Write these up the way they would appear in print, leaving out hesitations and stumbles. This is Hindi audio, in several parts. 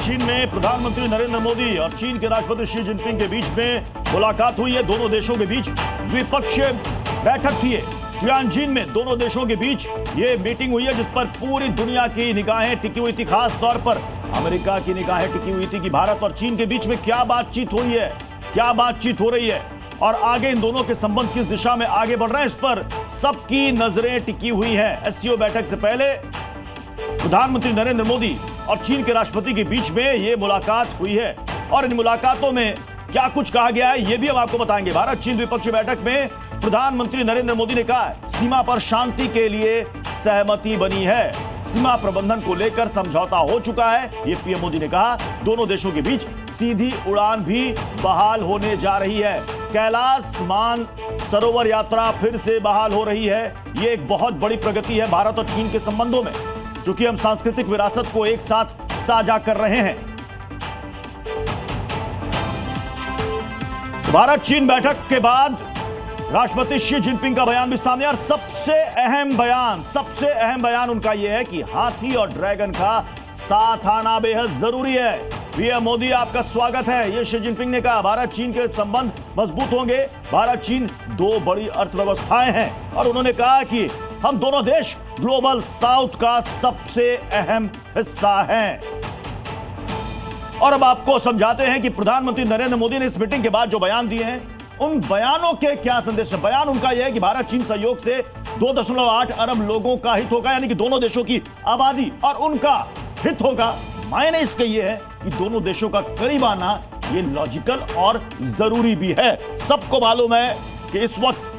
चीन में प्रधानमंत्री नरेंद्र मोदी और चीन के राष्ट्रपति शी जिनपिंग के बीच में मुलाकात हुई है। दोनों देशों के बीच द्विपक्षीय बैठक थी। तियानजिन में दोनों देशों के बीच ये मीटिंग हुई है, जिस पर पूरी दुनिया की निगाहें टिकी हुई थी। खास तौर पर अमेरिका की निगाहें टिकी हुई थी कि भारत और चीन के बीच में क्या बातचीत हुई है, क्या बातचीत हो रही है और आगे इन दोनों के संबंध किस दिशा में आगे बढ़ रहे हैं, इस पर सबकी नजरें टिकी हुई हैं। एससीओ बैठक से पहले प्रधानमंत्री नरेंद्र मोदी और चीन के राष्ट्रपति के बीच में यह मुलाकात हुई है और इन मुलाकातों में क्या कुछ कहा गया है यह भी हम आपको बताएंगे। भारत चीन द्विपक्षीय बैठक में प्रधानमंत्री नरेंद्र मोदी ने कहा है, सीमा पर शांति के लिए सहमति बनी है, सीमा प्रबंधन को लेकर समझौता हो चुका है। यह पीएम मोदी ने कहा। दोनों देशों के बीच सीधी उड़ान भी बहाल होने जा रही है। कैलाश मानसरोवर यात्रा फिर से बहाल हो रही है। यह एक बहुत बड़ी प्रगति है भारत और चीन के संबंधों में, क्योंकि हम सांस्कृतिक विरासत को एक साथ साझा कर रहे हैं। भारत चीन बैठक के बाद राष्ट्रपति शी जिनपिंग का बयान भी सामने, और सबसे अहम बयान उनका यह है कि हाथी और ड्रैगन का साथ आना बेहद जरूरी है। पीएम मोदी, आपका स्वागत है, ये शी जिनपिंग ने कहा। भारत चीन के संबंध मजबूत होंगे। भारत चीन दो बड़ी अर्थव्यवस्थाएं हैं और उन्होंने कहा कि हम दोनों देश ग्लोबल साउथ का सबसे अहम हिस्सा हैं। और अब आपको समझाते हैं कि प्रधानमंत्री नरेंद्र मोदी ने इस मीटिंग के बाद जो बयान दिए हैं, उन बयानों के क्या संदेश है। बयान उनका यह है कि भारत चीन सहयोग से 2.8 अरब लोगों का हित होगा, यानी कि दोनों देशों की आबादी और उनका हित होगा। मायने इसके ये है कि दोनों देशों का करीब आना ये लॉजिकल और जरूरी भी है। सबको मालूम है कि इस वक्त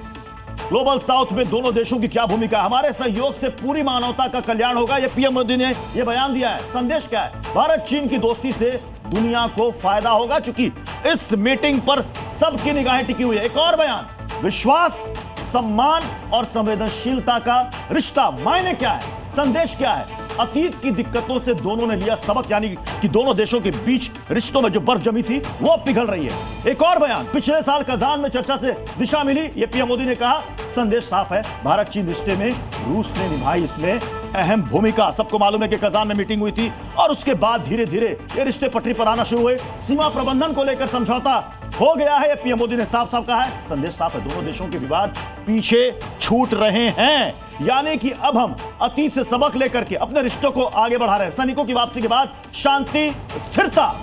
ग्लोबल साउथ में दोनों देशों की क्या भूमिका है। हमारे सहयोग से पूरी मानवता का कल्याण होगा, यह पीएम मोदी ने यह बयान दिया है। संदेश क्या है? भारत चीन की दोस्ती से दुनिया को फायदा होगा, क्योंकि इस मीटिंग पर सबकी निगाहें टिकी हुई है। एक और बयान, विश्वास, सम्मान और संवेदनशीलता का रिश्ता। मायने क्या है, संदेश क्या है? अतीत की दिक्कतों से दोनों ने लिया सबक, यानी कि दोनों देशों के बीच रिश्तों में जो बर्फ जमी थी वो अब पिघल रही है। एक और बयान, पिछले साल कजान में चर्चा से दिशा मिली, ये पीएम मोदी ने कहा। संदेश साफ है, भारत चीन रिश्ते में रूस ने निभाई इसमें अहम भूमिका। सबको मालूम है कि कजान में मीटिंग हुई थी और उसके बाद धीरे धीरे ये रिश्ते पटरी पर आना शुरू हुए। सीमा प्रबंधन को लेकर समझौता हो गया है, पीएम मोदी ने साफ साफ कहा है। संदेश साफ है, दोनों देशों के विवाद पीछे छूट रहे हैं, यानी कि अब हम अतीत से सबक लेकर के अपने रिश्तों को आगे बढ़ा रहे हैं। सैनिकों की वापसी के बाद शांति, स्थिरता,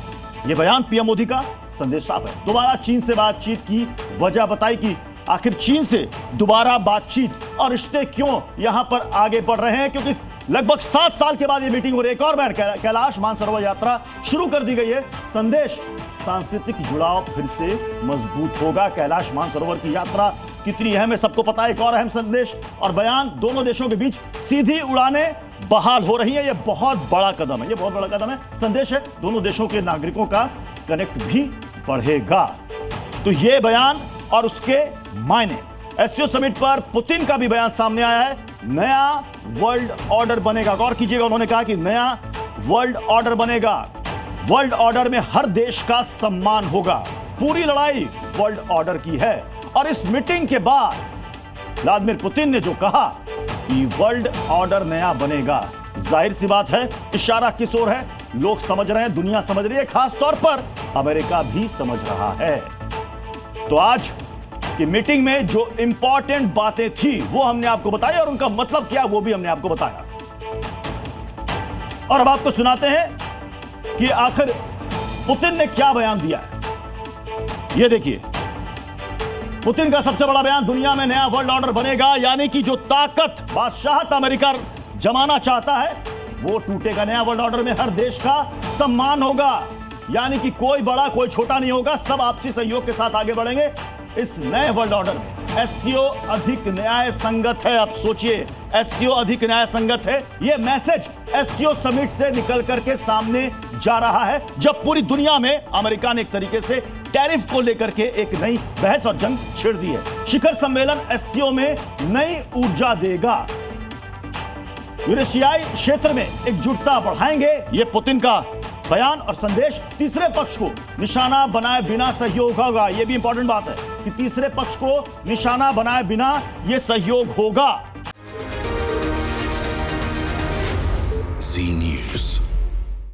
यह बयान पीएम मोदी का। संदेश साफ है। दोबारा चीन से बातचीत की वजह बताई कि आखिर चीन से दोबारा बातचीत और रिश्ते क्यों यहां पर आगे बढ़ रहे हैं, क्योंकि लगभग 7 साल के बाद यह मीटिंग हो रही है। एक और बयान, कैलाश मानसरोवर यात्रा शुरू कर दी गई है। संदेश, सांस्कृतिक जुड़ाव फिर से मजबूत होगा। कैलाश मानसरोवर की यात्रा कितनी अहम है सबको पता है। एक और अहम संदेश और बयान, दोनों देशों के बीच सीधी उड़ानें बहाल हो रही हैं। यह बहुत बड़ा कदम है, यह बहुत बड़ा कदम है। संदेश है, दोनों देशों के नागरिकों का कनेक्ट भी बढ़ेगा। तो यह बयान और उसके मायने। एससीओ समिट पर पुतिन का भी बयान सामने आया है। नया वर्ल्ड ऑर्डर बनेगा। गौर कीजिएगा, उन्होंने कहा कि नया वर्ल्ड ऑर्डर बनेगा। वर्ल्ड ऑर्डर में हर देश का सम्मान होगा। पूरी लड़ाई वर्ल्ड ऑर्डर की है। और इस मीटिंग के बाद व्लादिमीर पुतिन ने जो कहा कि वर्ल्ड ऑर्डर नया बनेगा, जाहिर सी बात है इशारा किस ओर है, लोग समझ रहे हैं, दुनिया समझ रही है, खास तौर पर अमेरिका भी समझ रहा है। तो आज की मीटिंग में जो इंपॉर्टेंट बातें थी वो हमने आपको बताई और उनका मतलब क्या वो भी हमने आपको बताया। और अब आपको सुनाते हैं कि आखिर पुतिन ने क्या बयान दिया है। यह देखिए, पुतिन का सबसे बड़ा बयान, दुनिया में नया वर्ल्ड ऑर्डर बनेगा, यानी कि जो ताकत, बादशाहत अमेरिका जमाना चाहता है वो टूटेगा। नया वर्ल्ड ऑर्डर में हर देश का सम्मान होगा, यानी कि कोई बड़ा कोई छोटा नहीं होगा, सब आपसी सहयोग के साथ आगे बढ़ेंगे। इस नए वर्ल्ड ऑर्डर में एससीओ अधिक न्याय संगत है। अब सोचिए, एससीओ अधिक न्याय संगत है, यह मैसेज एससीओ समिट से निकल करके सामने जा रहा है, जब पूरी दुनिया में अमेरिका ने एक तरीके से टैरिफ को लेकर के एक नई बहस और जंग छेड़ दी है। शिखर सम्मेलन एससीओ में नई ऊर्जा देगा, यूरेशियाई क्षेत्र में एकजुटता बढ़ाएंगे, यह पुतिन का बयान और संदेश। तीसरे पक्ष को निशाना बनाए बिना सहयोग होगा, यह भी इंपॉर्टेंट बात है कि तीसरे पक्ष को निशाना बनाए बिना यह सहयोग होगा।